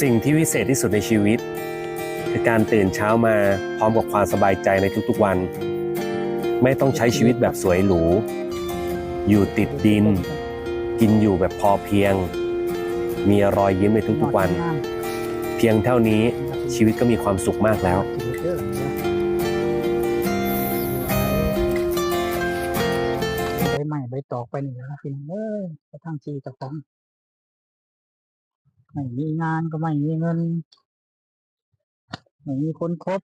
สิ่งที่วิเศษที่สุดในชีวิตคือการตื่นเช้ามาพร้อมกับความสบายใจในทุกๆวันไม่ต้องใช้ชีวิตแบบสวยหรูอยู่ติดดินกินอยู่แบบพอเพียงมีรอยยิ้มในทุกๆวันเพียงเท่านี้ชีวิตก็มีความสุขมากแล้วใบใหม่ใบตอกไปนี่นะพี่กระทั่งชีตะของไม่มีงานก็ไม่มีเงินไม่มีคนคบ